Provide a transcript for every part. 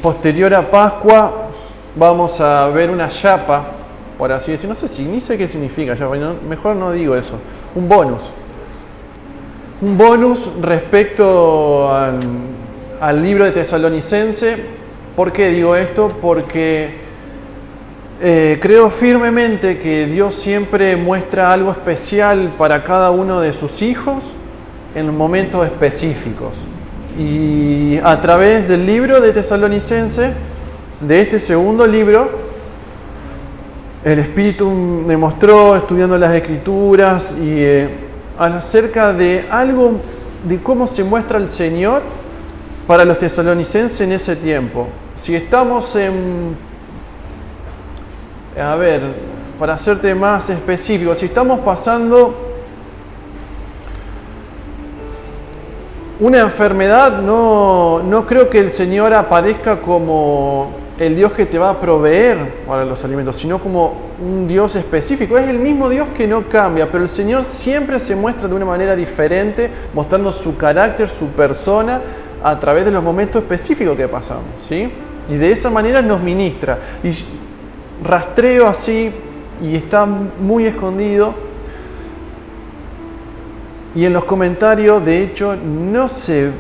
posterior a Pascua vamos a ver una yapa, por así decir. No sé si ni sé qué significa yapa, mejor no digo eso. Un bonus. Un bonus respecto al libro de Tesalonicense. ¿Por qué digo esto? Porque creo firmemente que Dios siempre muestra algo especial para cada uno de sus hijos en momentos específicos. Y a través del libro de Tesalonicense, de este segundo libro, el Espíritu me mostró, estudiando las Escrituras, y acerca de algo, de cómo se muestra el Señor para los tesalonicenses en ese tiempo. Si estamos para hacerte más específico, si estamos pasando una enfermedad, no creo que el Señor aparezca como el Dios que te va a proveer para los alimentos, sino como un Dios específico. Es el mismo Dios que no cambia, pero el Señor siempre se muestra de una manera diferente, mostrando su carácter, su persona, a través de los momentos específicos que pasamos, ¿sí? Y de esa manera nos ministra. Y rastreo así, y está muy escondido. Y en los comentarios, de hecho, no se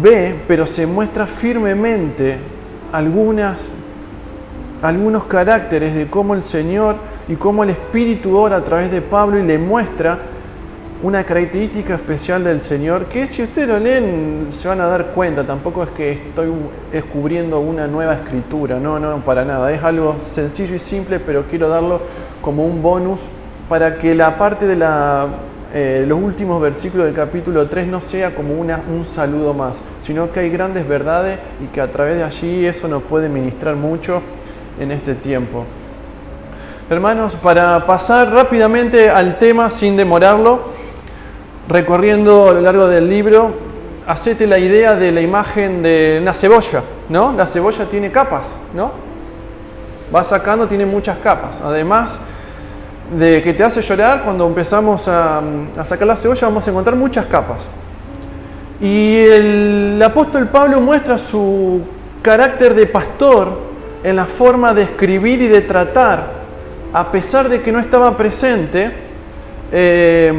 ve, pero se muestra firmemente algunos caracteres de cómo el Señor y cómo el Espíritu obra a través de Pablo y le muestra una característica especial del Señor, que si ustedes lo leen se van a dar cuenta. Tampoco es que estoy descubriendo una nueva escritura, no, para nada. Es algo sencillo y simple, pero quiero darlo como un bonus para que la parte de los últimos versículos del capítulo 3 no sea como un saludo más, sino que hay grandes verdades y que a través de allí eso nos puede ministrar mucho en este tiempo. Hermanos, para pasar rápidamente al tema sin demorarlo, recorriendo a lo largo del libro, hacete la idea de la imagen de una cebolla, ¿no? La cebolla tiene capas, ¿no? Va sacando, tiene muchas capas. Además de que te hace llorar, cuando empezamos a sacar la cebolla vamos a encontrar muchas capas. Y el apóstol Pablo muestra su carácter de pastor en la forma de escribir y de tratar, a pesar de que no estaba presente,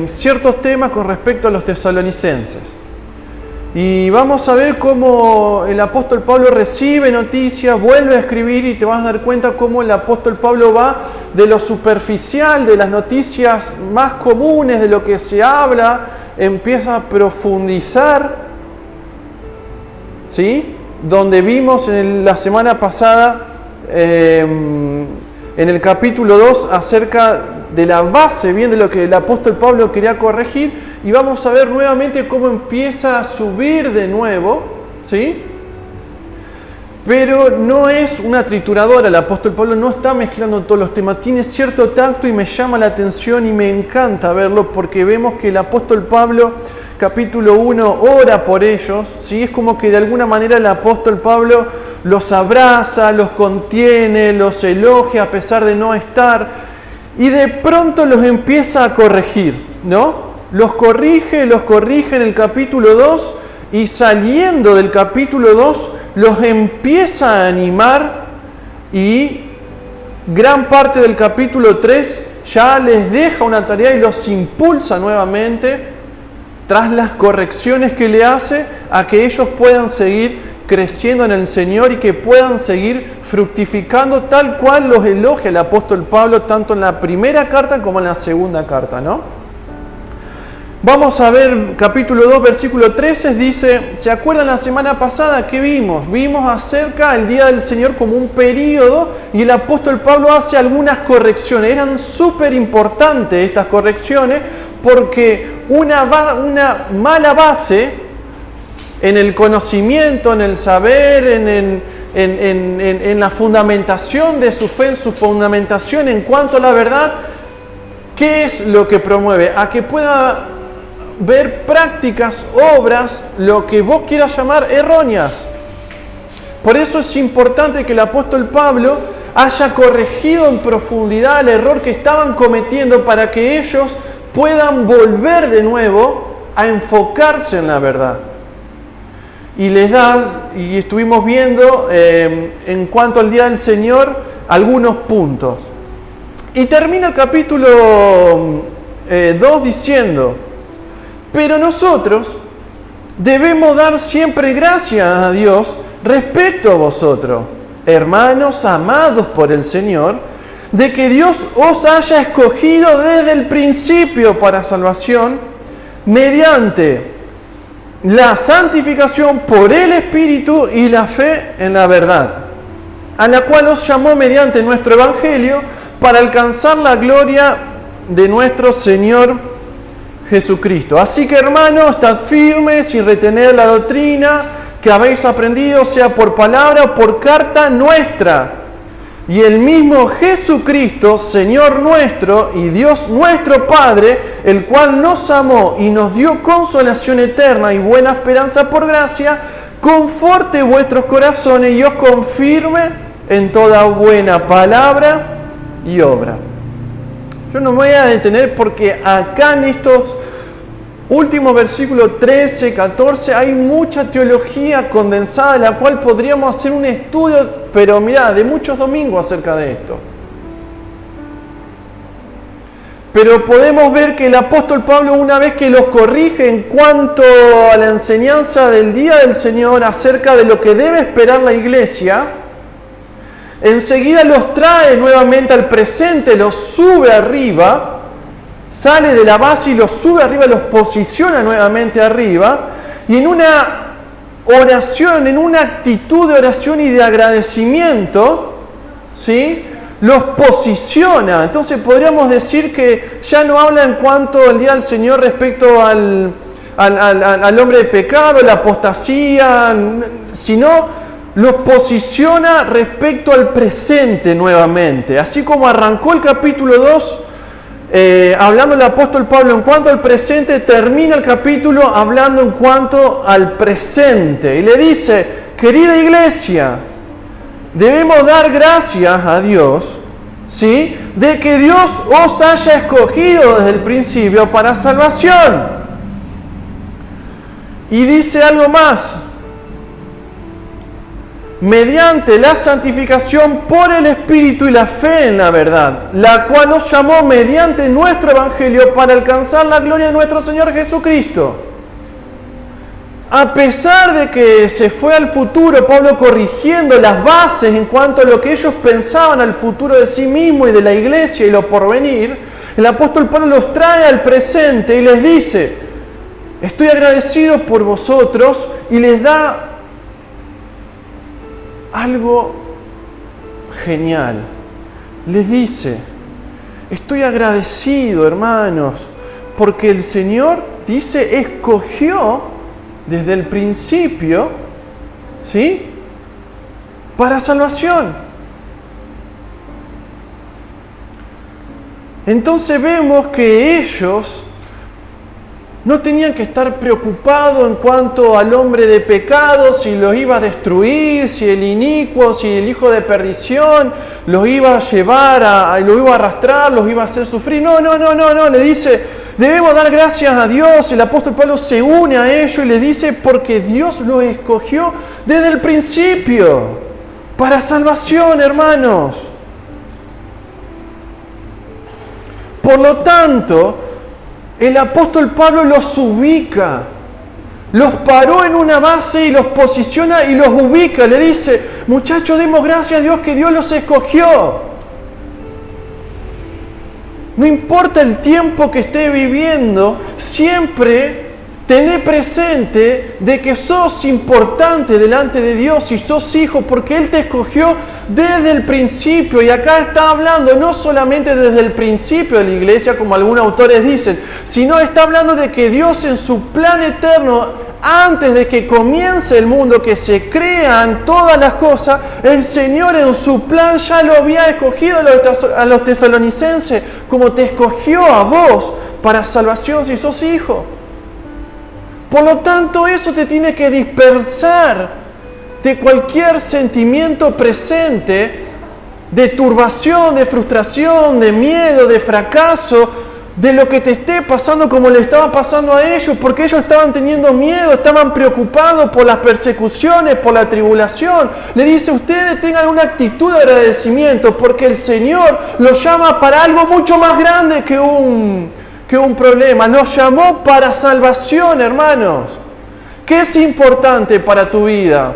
ciertos temas con respecto a los tesalonicenses. Y vamos a ver cómo el apóstol Pablo recibe noticias, vuelve a escribir, y te vas a dar cuenta cómo el apóstol Pablo va de lo superficial, de las noticias más comunes, de lo que se habla, empieza a profundizar, ¿sí? Donde vimos la semana pasada, en el capítulo 2, acerca de la base, bien de lo que el apóstol Pablo quería corregir, y vamos a ver nuevamente cómo empieza a subir de nuevo, ¿sí? Pero no es una trituradora. El apóstol Pablo no está mezclando todos los temas, tiene cierto tacto y me llama la atención y me encanta verlo, porque vemos que el apóstol Pablo, capítulo 1, ora por ellos, ¿sí? Es como que de alguna manera el apóstol Pablo los abraza, los contiene, los elogia a pesar de no estar, y de pronto los empieza a corregir, ¿no? Los corrige en el capítulo 2, y saliendo del capítulo 2 los empieza a animar, y gran parte del capítulo 3 ya les deja una tarea y los impulsa nuevamente, tras las correcciones que le hace, a que ellos puedan seguir creciendo en el Señor y que puedan seguir fructificando tal cual los elogia el apóstol Pablo, tanto en la primera carta como en la segunda carta, ¿no? Vamos a ver capítulo 2, versículo 13, dice, ¿se acuerdan la semana pasada que vimos? Vimos acerca del Día del Señor como un periodo, y el apóstol Pablo hace algunas correcciones. Eran súper importantes estas correcciones, porque una mala base en el conocimiento, en el saber, en la fundamentación de su fe, en su fundamentación en cuanto a la verdad, ¿qué es lo que promueve? A que pueda ver prácticas, obras, lo que vos quieras llamar erróneas. Por eso es importante que el apóstol Pablo haya corregido en profundidad el error que estaban cometiendo, para que ellos puedan volver de nuevo a enfocarse en la verdad. y les das, y estuvimos viendo en cuanto al día del Señor, algunos puntos. Y termina el capítulo 2 diciendo, pero nosotros debemos dar siempre gracias a Dios respecto a vosotros, hermanos amados por el Señor, de que Dios os haya escogido desde el principio para salvación, mediante la santificación por el Espíritu y la fe en la verdad, a la cual os llamó mediante nuestro Evangelio para alcanzar la gloria de nuestro Señor Jesucristo. Así que, hermanos, estad firmes sin retener la doctrina que habéis aprendido, sea por palabra o por carta nuestra. Y el mismo Jesucristo, Señor nuestro y Dios nuestro Padre, el cual nos amó y nos dio consolación eterna y buena esperanza por gracia, conforte vuestros corazones y os confirme en toda buena palabra y obra. Yo no me voy a detener porque acá en estos últimos versículos 13, 14, hay mucha teología condensada de la cual podríamos hacer un estudio, pero mirá, de muchos domingos acerca de esto. Pero podemos ver que el apóstol Pablo, una vez que los corrige en cuanto a la enseñanza del día del Señor acerca de lo que debe esperar la iglesia, enseguida los trae nuevamente al presente, los sube arriba, sale de la base y los sube arriba, los posiciona nuevamente arriba, y en una oración, en una actitud de oración y de agradecimiento, ¿sí?, los posiciona. Entonces podríamos decir que ya no habla en cuanto al día del Señor respecto al hombre de pecado, la apostasía, sino los posiciona respecto al presente nuevamente. Así como arrancó el capítulo 2, hablando el apóstol Pablo en cuanto al presente, termina el capítulo hablando en cuanto al presente. Y le dice, querida iglesia, debemos dar gracias a Dios, ¿sí?, de que Dios os haya escogido desde el principio para salvación. Y dice algo más, mediante la santificación por el Espíritu y la fe en la verdad, la cual os llamó mediante nuestro Evangelio para alcanzar la gloria de nuestro Señor Jesucristo. A pesar de que se fue al futuro, Pablo corrigiendo las bases en cuanto a lo que ellos pensaban al futuro de sí mismo y de la iglesia y lo porvenir, el apóstol Pablo los trae al presente y les dice, estoy agradecido por vosotros, y les da algo genial. Les dice, estoy agradecido, hermanos, porque el Señor, dice, escogió desde el principio, ¿sí?, para salvación. Entonces vemos que ellos no tenían que estar preocupados en cuanto al hombre de pecado, si los iba a destruir, si el inicuo, si el hijo de perdición los iba a llevar, los iba a arrastrar, los iba a hacer sufrir. No, le dice, debemos dar gracias a Dios. El apóstol Pablo se une a ellos y le dice, porque Dios los escogió desde el principio para salvación, hermanos. Por lo tanto, el apóstol Pablo los ubica, los paró en una base y los posiciona y los ubica. Le dice, muchachos, demos gracias a Dios que Dios los escogió. No importa el tiempo que esté viviendo, siempre tené presente de que sos importante delante de Dios y sos hijo porque Él te escogió desde el principio. Y acá está hablando no solamente desde el principio de la iglesia, como algunos autores dicen, sino está hablando de que Dios en su plan eterno, antes de que comience el mundo, que se crean todas las cosas, el Señor en su plan ya lo había escogido a los tesalonicenses, como te escogió a vos para salvación si sos hijo. Por lo tanto, eso te tiene que dispersar de cualquier sentimiento presente de turbación, de frustración, de miedo, de fracaso, de lo que te esté pasando como le estaba pasando a ellos, porque ellos estaban teniendo miedo, estaban preocupados por las persecuciones, por la tribulación. Le dice, ustedes tengan una actitud de agradecimiento, porque el Señor los llama para algo mucho más grande que un problema. Los llamó para salvación, hermanos. ¿Qué es importante para tu vida?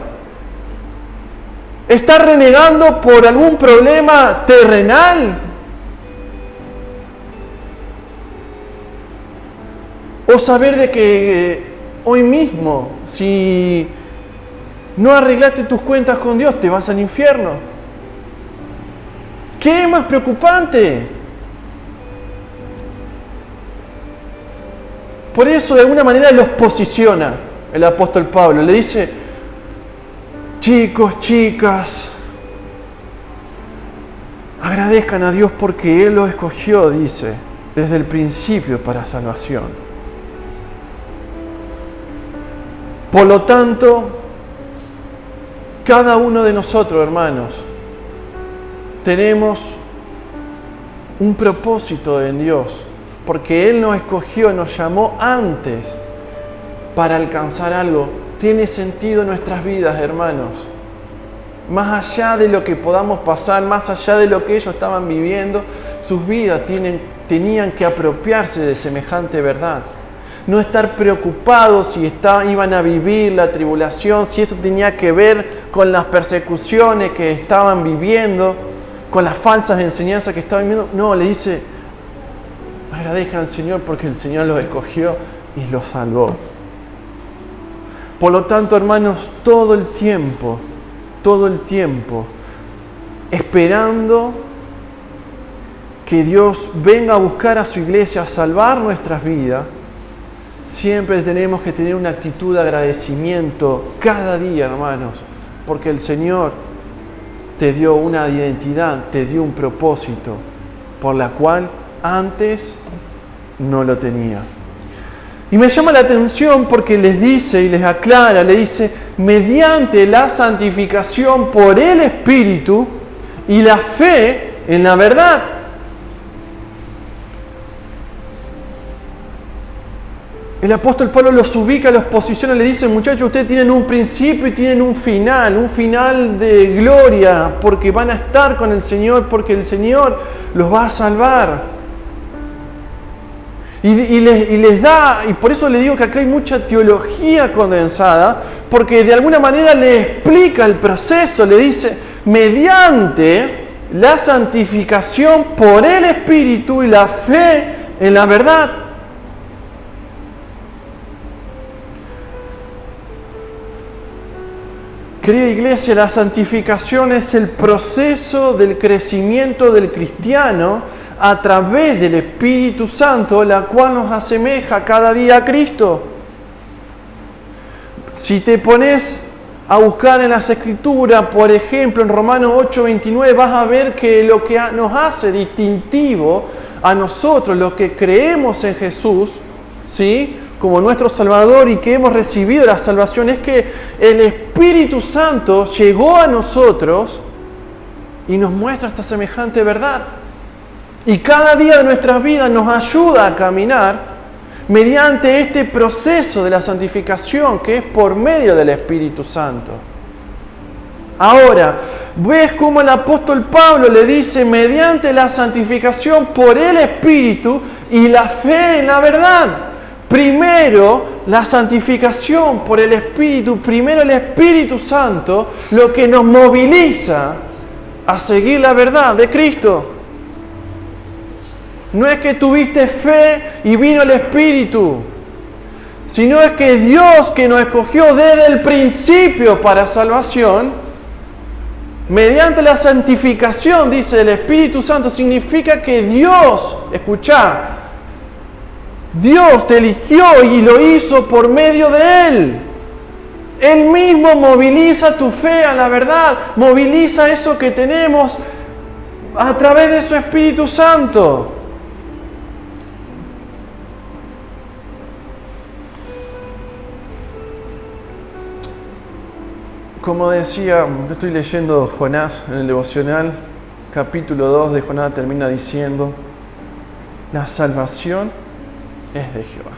¿Estás renegando por algún problema terrenal? O saber de que hoy mismo, si no arreglaste tus cuentas con Dios, te vas al infierno. ¿Qué es más preocupante? Por eso, de alguna manera, los posiciona el apóstol Pablo. Le dice, chicos, chicas, agradezcan a Dios porque Él los escogió, dice, desde el principio para salvación. Por lo tanto, cada uno de nosotros, hermanos, tenemos un propósito en Dios, porque Él nos escogió, nos llamó antes para alcanzar algo. Tiene sentido en nuestras vidas, hermanos. Más allá de lo que podamos pasar, más allá de lo que ellos estaban viviendo, sus vidas tenían que apropiarse de semejante verdad. No estar preocupados si iban a vivir la tribulación, si eso tenía que ver con las persecuciones que estaban viviendo, con las falsas enseñanzas que estaban viviendo. No, le dice, agradezcan al Señor porque el Señor los escogió y los salvó. Por lo tanto, hermanos, todo el tiempo, esperando que Dios venga a buscar a su iglesia, a salvar nuestras vidas, siempre tenemos que tener una actitud de agradecimiento cada día, hermanos, porque el Señor te dio una identidad, te dio un propósito, por la cual antes no lo tenía. Y me llama la atención porque les dice y les aclara, le dice, mediante la santificación por el Espíritu y la fe en la verdad. El apóstol Pablo los ubica, los posiciona, le dice, muchachos, ustedes tienen un principio y tienen un final de gloria, porque van a estar con el Señor, porque el Señor los va a salvar. Y les da, y por eso le digo que acá hay mucha teología condensada, porque de alguna manera le explica el proceso, le dice, mediante la santificación por el Espíritu y la fe en la verdad. Querida iglesia, la santificación es el proceso del crecimiento del cristiano a través del Espíritu Santo, la cual nos asemeja cada día a Cristo. Si te pones a buscar en las Escrituras, por ejemplo, en Romanos 8:29, vas a ver que lo que nos hace distintivo a nosotros, los que creemos en Jesús, ¿sí?, como nuestro Salvador y que hemos recibido la salvación, es que el Espíritu Santo llegó a nosotros y nos muestra esta semejante verdad. Y cada día de nuestras vidas nos ayuda a caminar mediante este proceso de la santificación que es por medio del Espíritu Santo. Ahora, ¿ves cómo el apóstol Pablo le dice mediante la santificación por el Espíritu y la fe en la verdad? Primero, la santificación por el Espíritu, primero el Espíritu Santo, lo que nos moviliza a seguir la verdad de Cristo. No es que tuviste fe y vino el Espíritu, sino es que Dios, que nos escogió desde el principio para salvación, mediante la santificación, dice el Espíritu Santo, significa que Dios, escuchá, Dios te eligió y lo hizo por medio de Él. Él mismo moviliza tu fe a la verdad, moviliza eso que tenemos a través de su Espíritu Santo. Como decía, yo estoy leyendo Jonás en el devocional, capítulo 2 de Jonás termina diciendo, La salvación es de Jehová,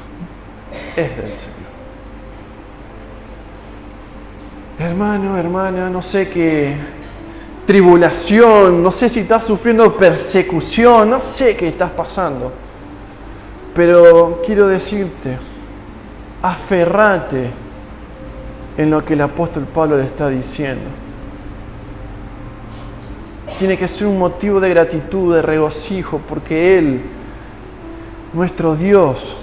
es del Señor. Hermano, hermana, no sé qué tribulación, no sé si estás sufriendo persecución, no sé qué estás pasando, pero quiero decirte, aferrate en lo que el apóstol Pablo le está diciendo. Tiene que ser un motivo de gratitud, de regocijo, porque Él, nuestro Dios,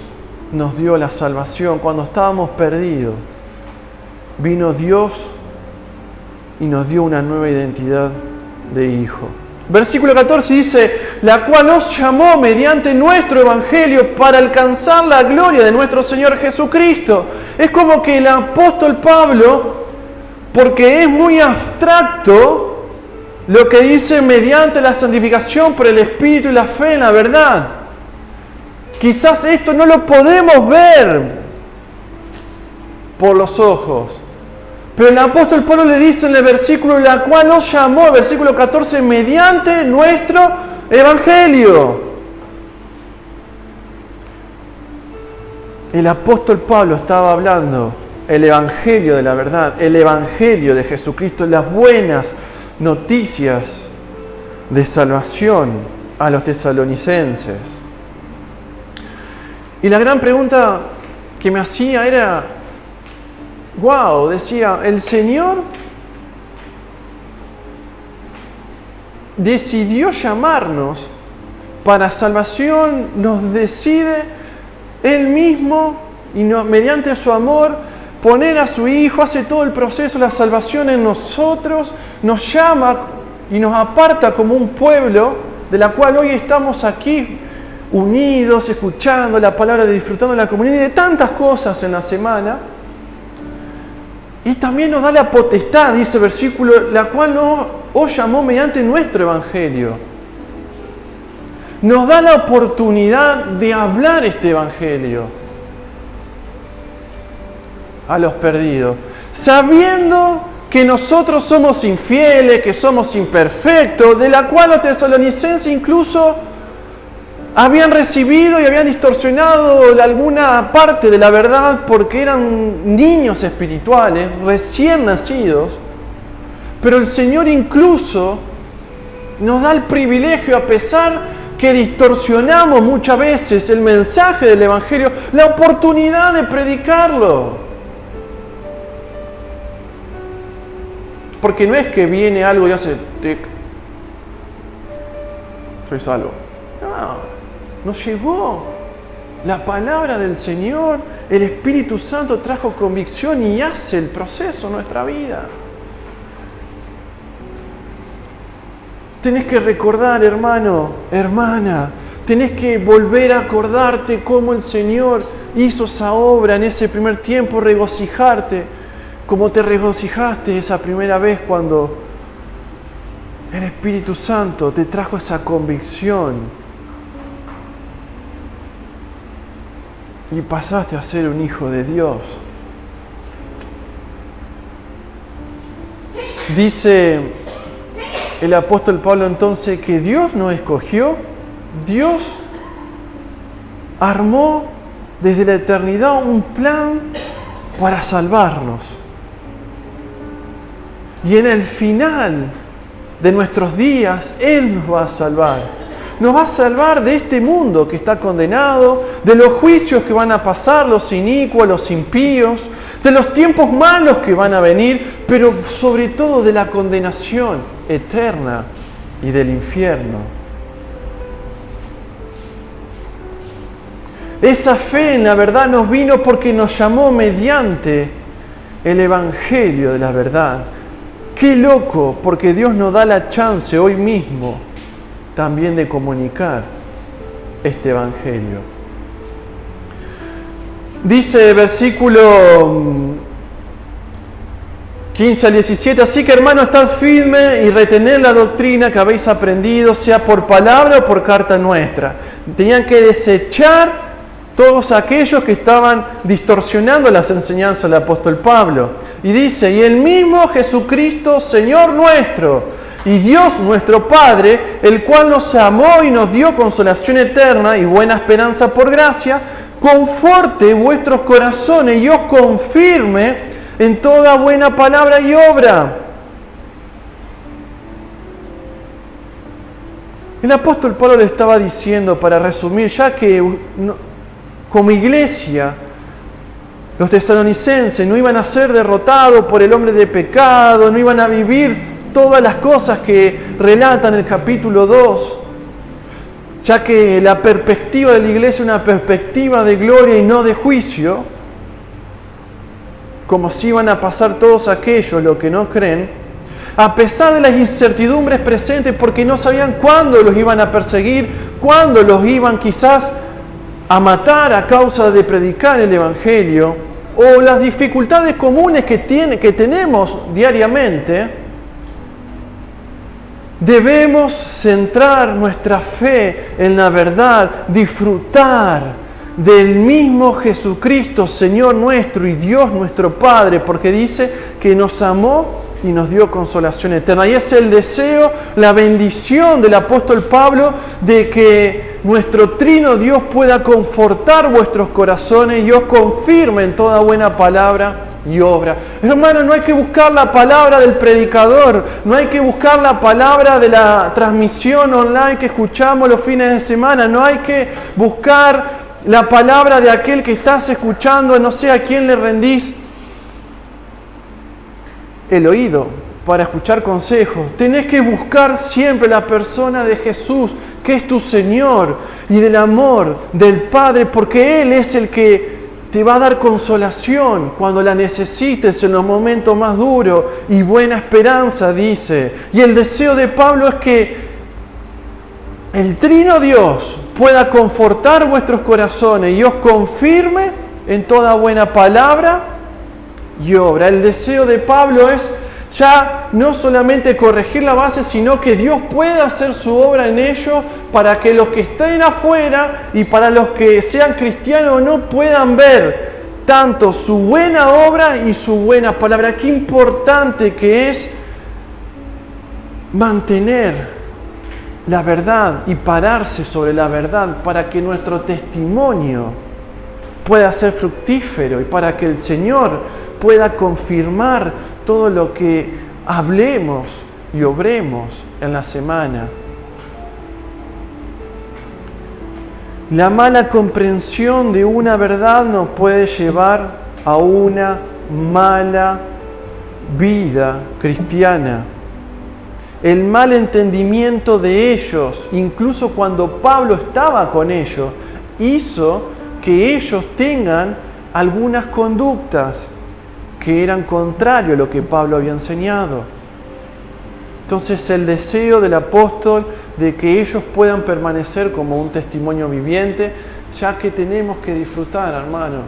nos dio la salvación. Cuando estábamos perdidos, vino Dios y nos dio una nueva identidad de hijo. Versículo 14 dice, la cual nos llamó mediante nuestro evangelio para alcanzar la gloria de nuestro Señor Jesucristo. Es como que el apóstol Pablo, porque es muy abstracto, lo que dice mediante la santificación por el Espíritu y la fe en la verdad. Quizás esto no lo podemos ver por los ojos. Pero el apóstol Pablo le dice en el versículo, la cual nos llamó, versículo 14, mediante nuestro evangelio. El apóstol Pablo estaba hablando el evangelio de la verdad, el evangelio de Jesucristo, las buenas noticias de salvación a los tesalonicenses. Y la gran pregunta que me hacía era, wow, decía, el Señor decidió llamarnos para salvación, nos decide Él mismo y mediante su amor poner a su Hijo, hace todo el proceso de la salvación en nosotros, nos llama y nos aparta como un pueblo de la cual hoy estamos aquí unidos, escuchando la palabra, disfrutando de la comunión y de tantas cosas en la semana. Y también nos da la potestad, dice el versículo, la cual os llamó mediante nuestro evangelio. Nos da la oportunidad de hablar este evangelio a los perdidos, sabiendo que nosotros somos infieles, que somos imperfectos, de la cual los tesalonicenses incluso habían recibido y habían distorsionado alguna parte de la verdad porque eran niños espirituales, recién nacidos. Pero el Señor incluso nos da el privilegio, a pesar que distorsionamos muchas veces el mensaje del Evangelio, la oportunidad de predicarlo. Porque no es que viene algo y hace tic, soy salvo. No. Nos llegó la palabra del Señor, el Espíritu Santo trajo convicción y hace el proceso en nuestra vida. Tenés que recordar, hermano, hermana, tenés que volver a acordarte cómo el Señor hizo esa obra en ese primer tiempo, regocijarte, como te regocijaste esa primera vez cuando el Espíritu Santo te trajo esa convicción. Y pasaste a ser un hijo de Dios. Dice el apóstol Pablo entonces que Dios nos escogió, Dios armó desde la eternidad un plan para salvarnos. Y en el final de nuestros días, Él nos va a salvar. Nos va a salvar de este mundo que está condenado, de los juicios que van a pasar, los inicuos, los impíos, de los tiempos malos que van a venir, pero sobre todo de la condenación eterna y del infierno. Esa fe en la verdad nos vino porque nos llamó mediante el Evangelio de la verdad. Qué loco, porque Dios nos da la chance hoy mismo también de comunicar este evangelio. Dice versículo 15 al 17, así que hermanos, estad firmes y retened la doctrina que habéis aprendido, sea por palabra o por carta nuestra. Tenían que desechar todos aquellos que estaban distorsionando las enseñanzas del apóstol Pablo. Y dice, y el mismo Jesucristo, Señor nuestro, Y Dios nuestro Padre, el cual nos amó y nos dio consolación eterna y buena esperanza por gracia, conforte vuestros corazones y os confirme en toda buena palabra y obra. El apóstol Pablo le estaba diciendo, para resumir, ya que como iglesia, los tesalonicenses no iban a ser derrotados por el hombre de pecado, no iban a vivir todas las cosas que relatan el capítulo 2, ya que la perspectiva de la iglesia es una perspectiva de gloria y no de juicio, como si iban a pasar todos aquellos los que no creen, a pesar de las incertidumbres presentes, porque no sabían cuándo los iban a perseguir, cuándo los iban quizás a matar a causa de predicar el Evangelio, o las dificultades comunes que tenemos diariamente, debemos centrar nuestra fe en la verdad, disfrutar del mismo Jesucristo, Señor nuestro y Dios nuestro Padre, porque dice que nos amó y nos dio consolación eterna. Y es el deseo, la bendición del apóstol Pablo de que nuestro trino Dios pueda confortar vuestros corazones y os confirme en toda buena palabra y obra. Hermano, no hay que buscar la palabra del predicador, no hay que buscar la palabra de la transmisión online que escuchamos los fines de semana, no hay que buscar la palabra de aquel que estás escuchando, no sé a quién le rendís el oído para escuchar consejos. Tenés que buscar siempre la persona de Jesús, que es tu Señor, y del amor del Padre, porque Él es el que te va a dar consolación cuando la necesites en los momentos más duros y buena esperanza, dice. Y el deseo de Pablo es que el Trino Dios pueda confortar vuestros corazones y os confirme en toda buena palabra y obra. El deseo de Pablo es ya no solamente corregir la base, sino que Dios pueda hacer su obra en ellos para que los que estén afuera y para los que sean cristianos o no puedan ver tanto su buena obra y su buena palabra. Qué importante que es mantener la verdad y pararse sobre la verdad para que nuestro testimonio pueda ser fructífero y para que el Señor pueda confirmar todo lo que hablemos y obremos en la semana. La mala comprensión de una verdad nos puede llevar a una mala vida cristiana. El mal entendimiento de ellos, incluso cuando Pablo estaba con ellos, hizo que ellos tengan algunas conductas que eran contrario a lo que Pablo había enseñado. Entonces el deseo del apóstol de que ellos puedan permanecer como un testimonio viviente, ya que tenemos que disfrutar, hermano,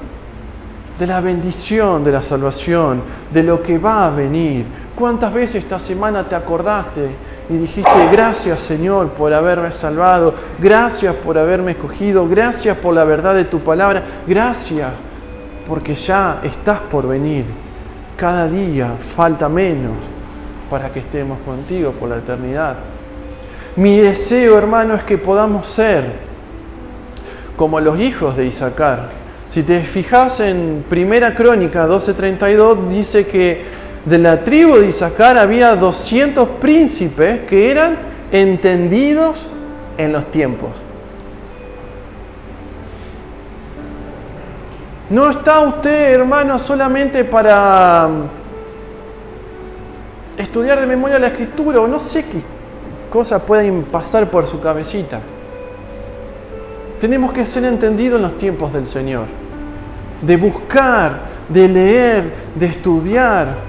de la bendición de la salvación, de lo que va a venir. ¿Cuántas veces esta semana te acordaste y dijiste, gracias Señor por haberme salvado, gracias por haberme escogido, gracias por la verdad de tu palabra, gracias porque ya estás por venir? Cada día falta menos para que estemos contigo por la eternidad. Mi deseo, hermano, es que podamos ser como los hijos de Isacar. Si te fijas en Primera Crónica 12:32, dice que de la tribu de Isacar había 200 príncipes que eran entendidos en los tiempos. No está usted, hermano, solamente para estudiar de memoria la Escritura, o no sé qué cosas pueden pasar por su cabecita. Tenemos que ser entendidos en los tiempos del Señor, de buscar, de leer, de estudiar.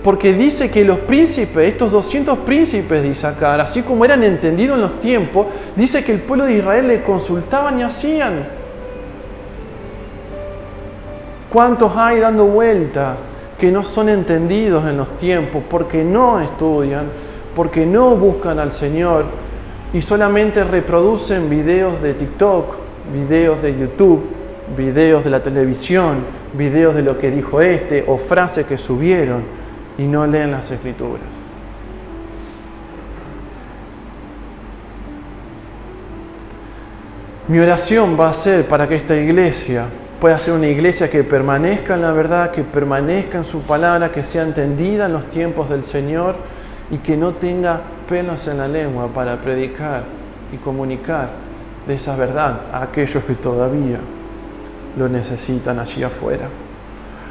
Porque dice que los príncipes, estos 200 príncipes de Isacar, así como eran entendidos en los tiempos, dice que el pueblo de Israel le consultaban y hacían. ¿Cuántos hay dando vuelta que no son entendidos en los tiempos porque no estudian, porque no buscan al Señor y solamente reproducen videos de TikTok, videos de YouTube, videos de la televisión, videos de lo que dijo o frases que subieron y no leen las Escrituras? Mi oración va a ser para que esta iglesia pueda ser una iglesia que permanezca en la verdad, que permanezca en su palabra, que sea entendida en los tiempos del Señor y que no tenga pelos en la lengua para predicar y comunicar de esa verdad a aquellos que todavía lo necesitan allí afuera.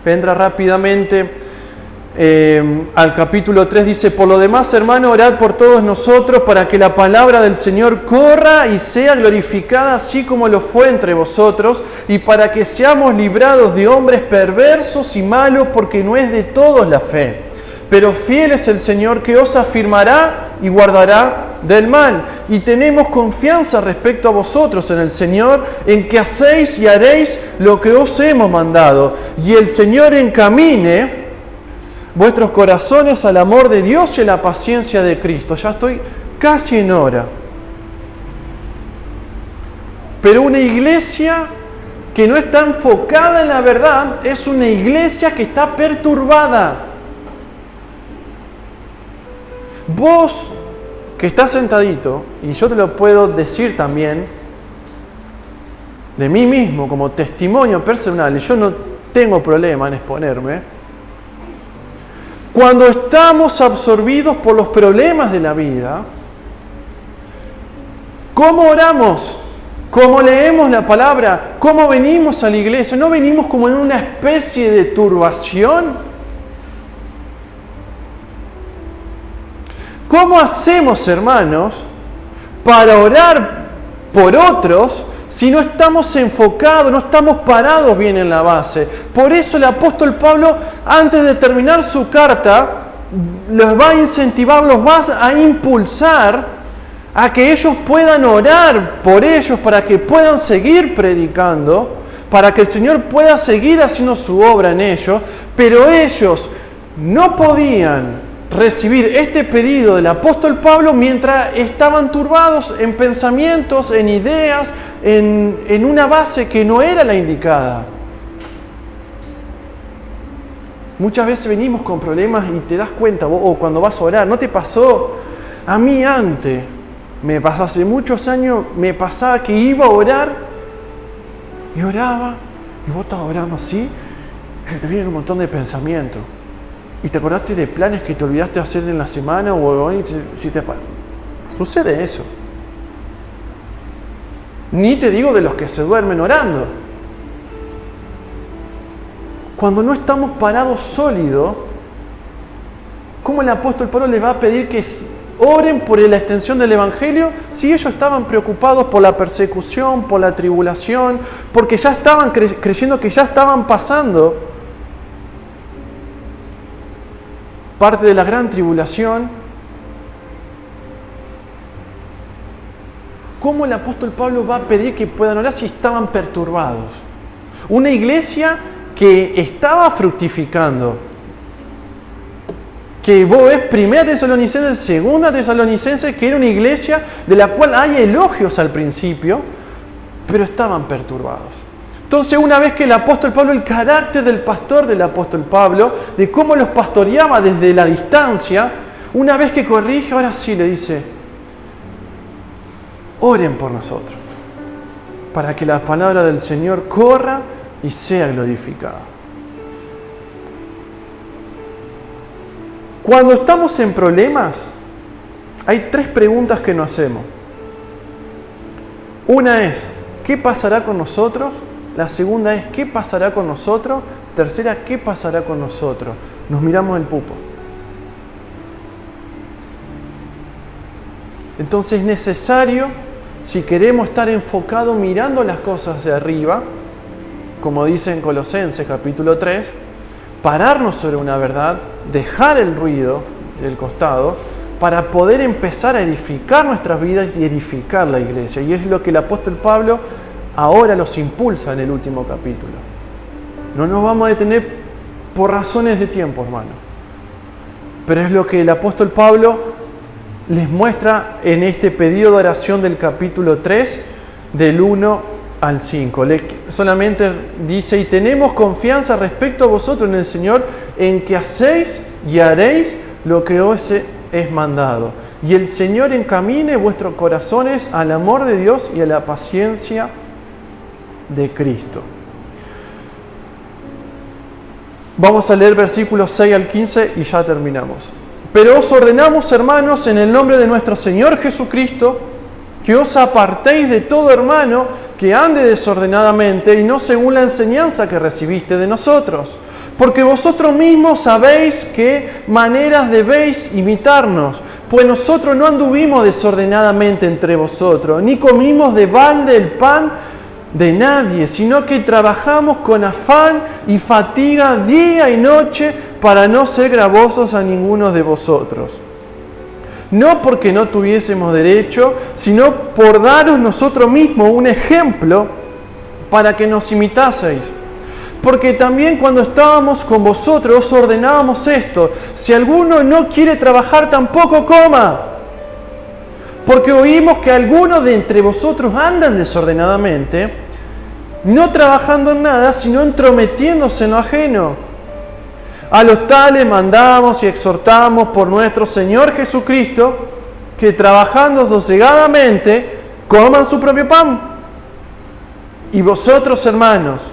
Entra rápidamente al capítulo 3, dice: por lo demás, hermano, orad por todos nosotros para que la palabra del Señor corra y sea glorificada así como lo fue entre vosotros, y para que seamos librados de hombres perversos y malos, porque no es de todos la fe. Pero fiel es el Señor, que os afirmará y guardará del mal. Y tenemos confianza respecto a vosotros en el Señor, en que hacéis y haréis lo que os hemos mandado. Y el Señor encamine vuestros corazones al amor de Dios y a la paciencia de Cristo. Ya estoy casi en hora. Pero una iglesia que no está enfocada en la verdad es una iglesia que está perturbada. Vos que estás sentadito, y yo te lo puedo decir también de mí mismo como testimonio personal, y yo no tengo problema en exponerme, cuando estamos absorbidos por los problemas de la vida, ¿cómo oramos? ¿Cómo leemos la palabra? ¿Cómo venimos a la iglesia? ¿No venimos como en una especie de turbación? ¿Cómo hacemos, hermanos, para orar por otros si no estamos enfocados, no estamos parados bien en la base? Por eso el apóstol Pablo, antes de terminar su carta, los va a incentivar, los va a impulsar a que ellos puedan orar por ellos, para que puedan seguir predicando, para que el Señor pueda seguir haciendo su obra en ellos, pero ellos no podían recibir este pedido del apóstol Pablo mientras estaban turbados en pensamientos, en ideas, en una base que no era la indicada. Muchas veces venimos con problemas y te das cuenta, o cuando vas a orar, ¿no te pasó? A mí antes, me pasó hace muchos años, me pasaba que iba a orar y oraba, y vos estabas orando así, y te vienen un montón de pensamientos. Y te acordaste de planes que te olvidaste hacer en la semana, o si te sucede eso. Ni te digo de los que se duermen orando. Cuando no estamos parados sólidos, ¿cómo el apóstol Pablo les va a pedir que oren por la extensión del Evangelio si ellos estaban preocupados por la persecución, por la tribulación, porque ya estaban creyendo que ya estaban pasando parte de la gran tribulación? ¿Cómo el apóstol Pablo va a pedir que puedan orar si estaban perturbados? Una iglesia que estaba fructificando, que vos ves 1 Tesalonicenses, 2 Tesalonicenses, que era una iglesia de la cual hay elogios al principio, pero estaban perturbados. Entonces, una vez que el apóstol Pablo, el carácter del pastor del apóstol Pablo, de cómo los pastoreaba desde la distancia, una vez que corrige, ahora sí le dice: oren por nosotros, para que la palabra del Señor corra y sea glorificada. Cuando estamos en problemas, hay 3 preguntas que nos hacemos. Una es: ¿qué pasará con nosotros? La segunda es: ¿qué pasará con nosotros? Tercera: ¿qué pasará con nosotros? Nos miramos el pupo. Entonces es necesario, si queremos estar enfocados mirando las cosas de arriba, como dice en Colosenses capítulo 3, pararnos sobre una verdad, dejar el ruido del costado, para poder empezar a edificar nuestras vidas y edificar la iglesia. Y es lo que el apóstol Pablo ahora los impulsa en el último capítulo. No nos vamos a detener por razones de tiempo, hermano. Pero es lo que el apóstol Pablo les muestra en este pedido de oración del capítulo 3, del 1 al 5. Solamente dice: y tenemos confianza respecto a vosotros en el Señor, en que hacéis y haréis lo que os es mandado. y el Señor encamine vuestros corazones al amor de Dios y a la paciencia de Cristo. Vamos a leer versículos 6 al 15 y ya terminamos. Pero os ordenamos, hermanos, en el nombre de nuestro Señor Jesucristo, que os apartéis de todo hermano que ande desordenadamente y no según la enseñanza que recibiste de nosotros. Porque vosotros mismos sabéis qué maneras debéis imitarnos, pues nosotros no anduvimos desordenadamente entre vosotros, ni comimos de balde el pan de nadie, sino que trabajamos con afán y fatiga día y noche para no ser gravosos a ninguno de vosotros. No porque no tuviésemos derecho, sino por daros nosotros mismos un ejemplo para que nos imitaseis. Porque también cuando estábamos con vosotros os ordenábamos esto: si alguno no quiere trabajar, tampoco coma. Porque oímos que algunos de entre vosotros andan desordenadamente, no trabajando en nada, sino entrometiéndose en lo ajeno. A los tales mandamos y exhortamos por nuestro Señor Jesucristo, que trabajando sosegadamente coman su propio pan. Y vosotros, hermanos,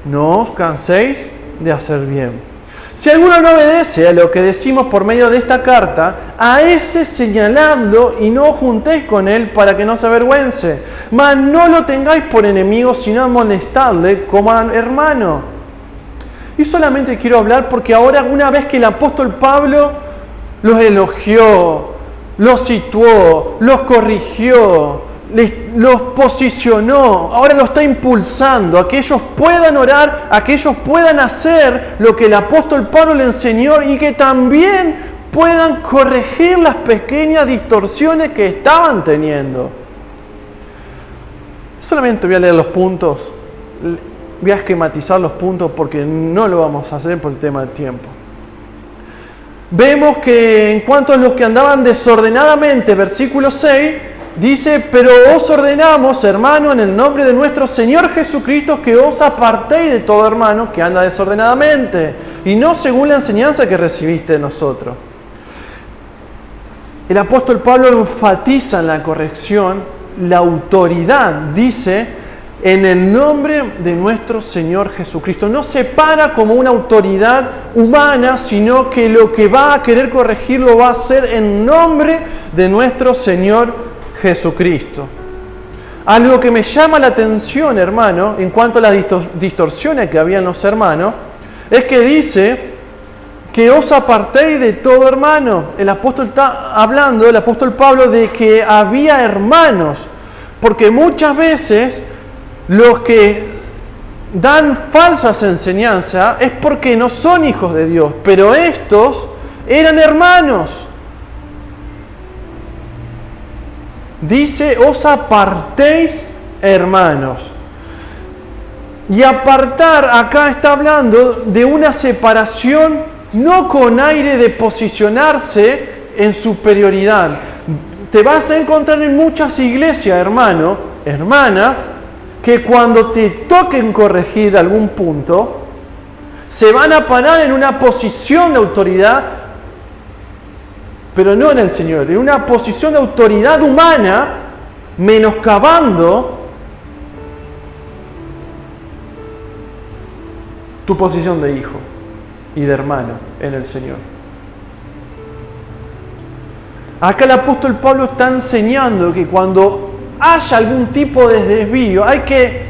no os canséis de hacer bien. Si alguno no obedece a lo que decimos por medio de esta carta, a ese señaladlo y no os juntéis con él para que no se avergüence. Mas no lo tengáis por enemigo, sino amonestadle como a hermano. Y solamente quiero hablar porque ahora, una vez que el apóstol Pablo los elogió, los situó, los corrigió, los posicionó, ahora lo está impulsando a que ellos puedan orar, a que ellos puedan hacer lo que el apóstol Pablo le enseñó y que también puedan corregir las pequeñas distorsiones que estaban teniendo. Solamente voy a leer los puntos, voy a esquematizar los puntos porque no lo vamos a hacer por el tema del tiempo. Vemos que en cuanto a los que andaban desordenadamente, versículo 6, dice: pero os ordenamos, hermano, en el nombre de nuestro Señor Jesucristo, que os apartéis de todo hermano que anda desordenadamente, y no según la enseñanza que recibiste de nosotros. El apóstol Pablo enfatiza en la corrección la autoridad, dice, en el nombre de nuestro Señor Jesucristo. No se para como una autoridad humana, sino que lo que va a querer corregir lo va a hacer en nombre de nuestro Señor Jesucristo. Algo que me llama la atención, hermano, en cuanto a las distorsiones que había en los hermanos, es que dice que os apartéis de todo hermano. El apóstol está hablando, el apóstol Pablo, de que había hermanos, porque muchas veces los que dan falsas enseñanzas es porque no son hijos de Dios, pero estos eran hermanos. Dice: os apartéis, hermanos. Y apartar acá está hablando de una separación, no con aire de posicionarse en superioridad. Te vas a encontrar en muchas iglesias, hermano, hermana, que cuando te toquen corregir algún punto, se van a parar en una posición de autoridad, pero no en el Señor, en una posición de autoridad humana, menoscabando tu posición de hijo y de hermano en el Señor. Acá el apóstol Pablo está enseñando que cuando haya algún tipo de desvío, hay que,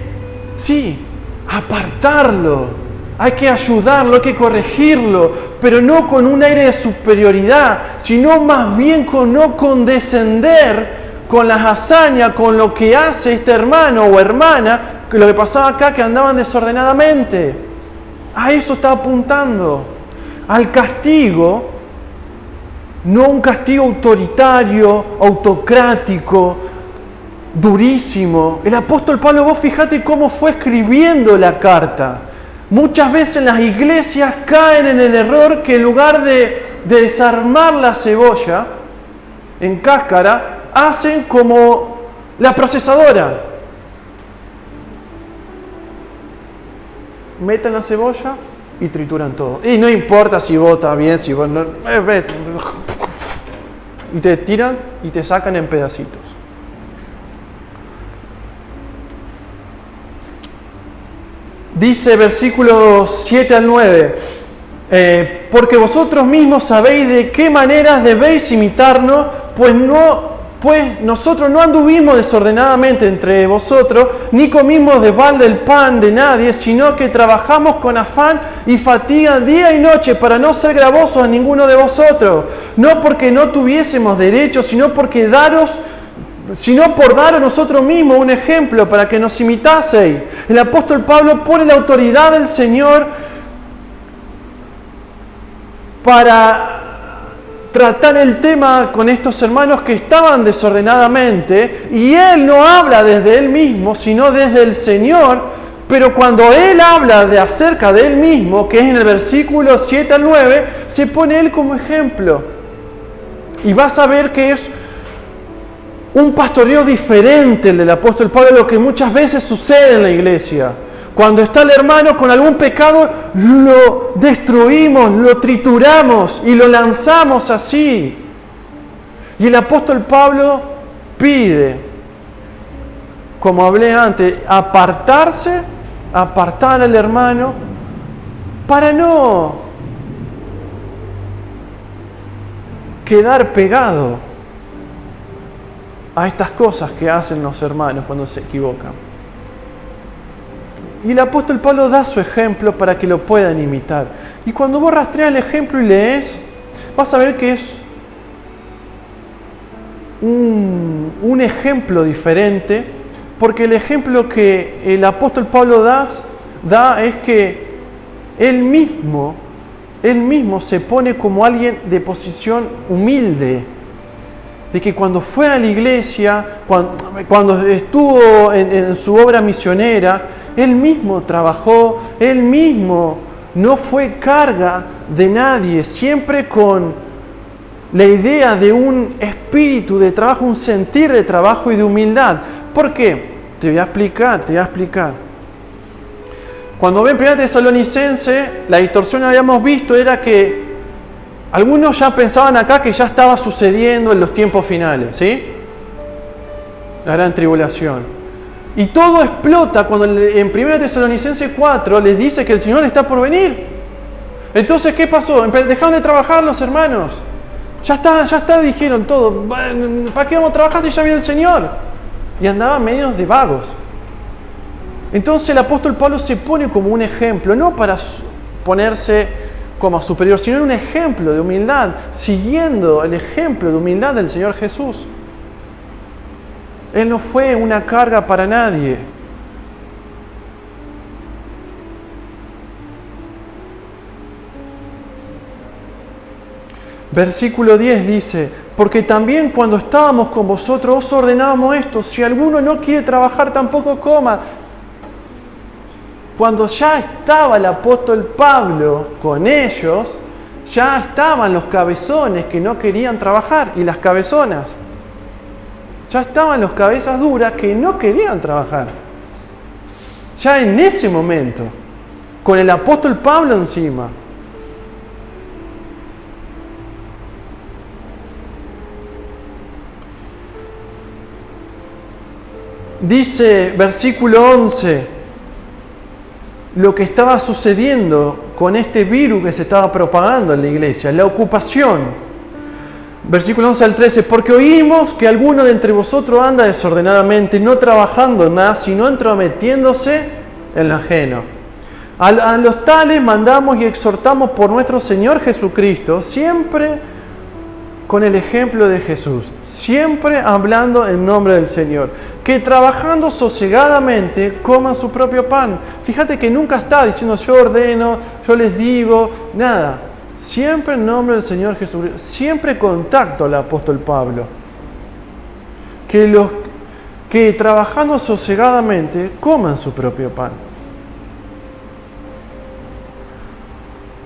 sí, apartarlo, hay que ayudarlo, hay que corregirlo, pero no con un aire de superioridad, sino más bien con no condescender con las hazañas, con lo que hace este hermano o hermana, que lo que pasaba acá, que andaban desordenadamente. A eso está apuntando, al castigo, no un castigo autoritario, autocrático, durísimo. El apóstol Pablo, vos fijate cómo fue escribiendo la carta. Muchas veces las iglesias caen en el error que en lugar de desarmar la cebolla en cáscara, hacen como la procesadora. Meten la cebolla y trituran todo. Y no importa si vos está bien, si vos no... y te tiran y te sacan en pedacitos. Dice versículos 7 al 9, porque vosotros mismos sabéis de qué maneras debéis imitarnos, pues nosotros no anduvimos desordenadamente entre vosotros, ni comimos de balde el pan de nadie, sino que trabajamos con afán y fatiga día y noche para no ser gravosos a ninguno de vosotros, no porque no tuviésemos derecho, sino por daros a nosotros mismos un ejemplo para que nos imitaseis. El apóstol Pablo pone la autoridad del Señor para tratar el tema con estos hermanos que estaban desordenadamente, y él no habla desde él mismo, sino desde el Señor, pero cuando él habla acerca de él mismo, que es en el versículo 7 al 9, se pone él como ejemplo. Y vas a ver que es un pastoreo diferente el del apóstol Pablo, lo que muchas veces sucede en la iglesia. Cuando está el hermano con algún pecado, lo destruimos, lo trituramos y lo lanzamos así. Y el apóstol Pablo pide, como hablé antes, apartar al hermano para no quedar pegado a estas cosas que hacen los hermanos cuando se equivocan. Y el apóstol Pablo da su ejemplo para que lo puedan imitar. Y cuando vos rastreas el ejemplo y lees, vas a ver que es un ejemplo diferente, porque el ejemplo que el apóstol Pablo da es que él mismo se pone como alguien de posición humilde, de que cuando fue a la iglesia, cuando estuvo en su obra misionera, él mismo trabajó, él mismo no fue carga de nadie, siempre con la idea de un espíritu de trabajo, un sentir de trabajo y de humildad. ¿Por qué? Te voy a explicar. Cuando ven 1 Tesalonicense, la distorsión que habíamos visto era que algunos ya pensaban acá que ya estaba sucediendo en los tiempos finales, ¿sí? La gran tribulación. Y todo explota cuando en 1 Tesalonicenses 4 les dice que el Señor está por venir. Entonces, ¿qué pasó? Dejaron de trabajar los hermanos. Ya está, dijeron todo. ¿Para qué vamos a trabajar si ya viene el Señor? Y andaban medios de vagos. Entonces el apóstol Pablo se pone como un ejemplo, no para ponerse como superior, sino un ejemplo de humildad, siguiendo el ejemplo de humildad del Señor Jesús. Él no fue una carga para nadie. Versículo 10 dice, porque también cuando estábamos con vosotros os ordenábamos esto, si alguno no quiere trabajar tampoco coma. Cuando ya estaba el apóstol Pablo con ellos, ya estaban los cabezones que no querían trabajar y las cabezonas. Ya estaban los cabezas duras que no querían trabajar. Ya en ese momento, con el apóstol Pablo encima. Dice versículo 11, lo que estaba sucediendo con este virus que se estaba propagando en la iglesia, la ocupación. Versículo 11 al 13, porque oímos que alguno de entre vosotros anda desordenadamente, no trabajando en nada, sino entrometiéndose en lo ajeno. A los tales mandamos y exhortamos por nuestro Señor Jesucristo, siempre con el ejemplo de Jesús, siempre hablando en nombre del Señor, que trabajando sosegadamente coman su propio pan. Fíjate que nunca está diciendo yo ordeno, yo les digo, nada. Siempre en nombre del Señor Jesucristo, siempre contacto al apóstol Pablo. Que trabajando sosegadamente coman su propio pan.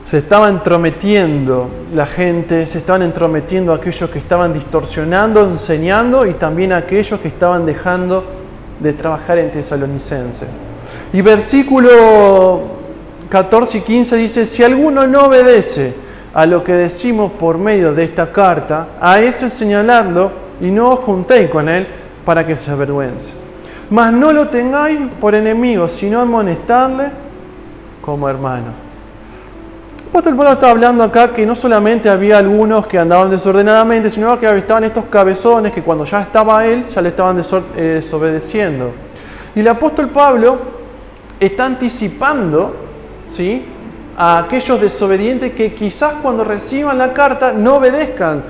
Se estaba entrometiendo la gente, se estaban entrometiendo aquellos que estaban distorsionando, enseñando, y también aquellos que estaban dejando de trabajar en Tesalonicense. Y versículo 14 y 15 dice, si alguno no obedece, a lo que decimos por medio de esta carta, a eso señaladlo y no os juntéis con él para que se avergüence. Mas no lo tengáis por enemigo, sino amonestadle como hermano. El apóstol Pablo está hablando acá que no solamente había algunos que andaban desordenadamente, sino que estaban estos cabezones que cuando ya estaba él, ya le estaban desobedeciendo. Y el apóstol Pablo está anticipando, ¿sí?, a aquellos desobedientes que quizás cuando reciban la carta no obedezcan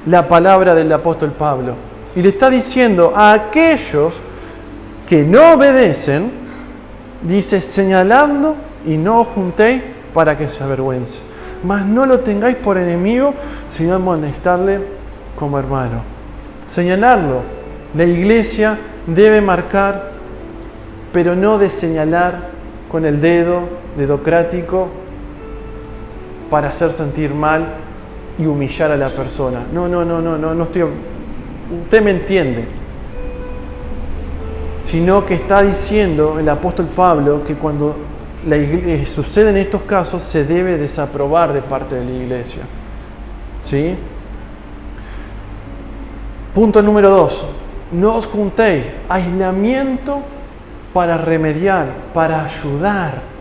la palabra del apóstol Pablo. Y le está diciendo a aquellos que no obedecen, dice, señaladlo y no os juntéis para que se avergüence. Mas no lo tengáis por enemigo, sino amonestadle como hermano. Señalarlo. La iglesia debe marcar, pero no de señalar con el dedo, dedocrático, para hacer sentir mal y humillar a la persona. No estoy... Usted me entiende. Sino que está diciendo el apóstol Pablo que cuando suceden estos casos se debe desaprobar de parte de la iglesia. ¿Sí? Punto número 2. No os juntéis. Aislamiento para remediar, para ayudar.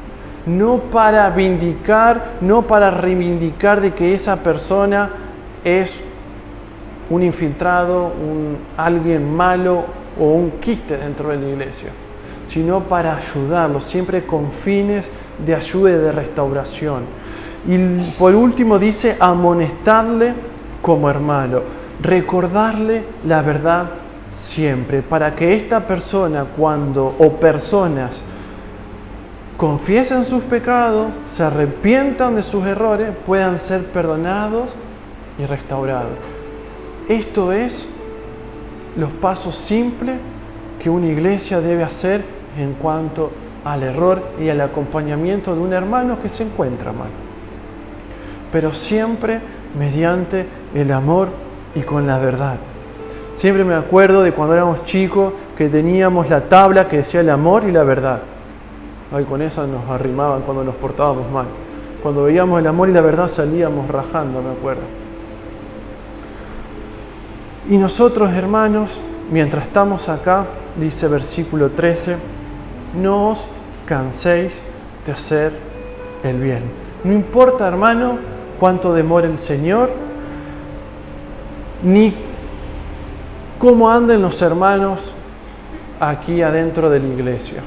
No para vindicar, no para reivindicar de que esa persona es un infiltrado, alguien malo o un quiste dentro de la iglesia, sino para ayudarlo, siempre con fines de ayuda y de restauración. Y por último dice, amonestadle como hermano, recordarle la verdad siempre, para que esta persona o personas confiesen sus pecados, se arrepientan de sus errores, puedan ser perdonados y restaurados. Esto es los pasos simples que una iglesia debe hacer en cuanto al error y al acompañamiento de un hermano que se encuentra mal. Pero siempre mediante el amor y con la verdad. Siempre me acuerdo de cuando éramos chicos que teníamos la tabla que decía el amor y la verdad. Ay, con esa nos arrimaban cuando nos portábamos mal. Cuando veíamos el amor y la verdad salíamos rajando, me acuerdo. Y nosotros, hermanos, mientras estamos acá, dice versículo 13, no os canséis de hacer el bien. No importa, hermano, cuánto demore el Señor, ni cómo anden los hermanos aquí adentro de la iglesia.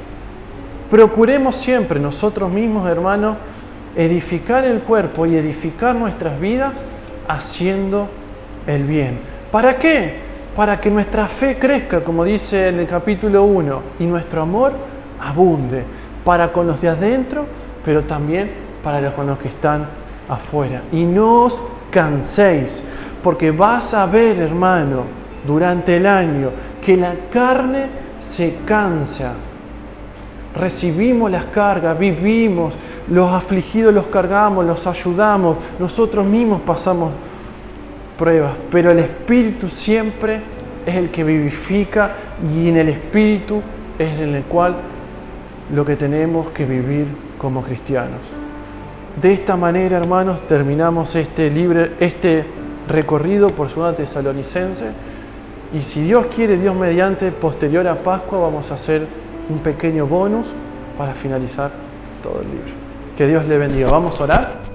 Procuremos siempre nosotros mismos, hermanos, edificar el cuerpo y edificar nuestras vidas haciendo el bien. ¿Para qué? Para que nuestra fe crezca, como dice en el capítulo 1, y nuestro amor abunde, para con los de adentro, pero también con los que están afuera. Y no os canséis, porque vas a ver, hermano, durante el año, que la carne se cansa. Recibimos las cargas, vivimos, los afligidos los cargamos, los ayudamos, nosotros mismos pasamos pruebas, pero el Espíritu siempre es el que vivifica y en el Espíritu es en el cual lo que tenemos que vivir como cristianos. De esta manera, hermanos, terminamos este recorrido por Segunda Tesalonicense y si Dios quiere, Dios mediante, posterior a Pascua vamos a hacer un pequeño bonus para finalizar todo el libro. Que Dios le bendiga. Vamos a orar.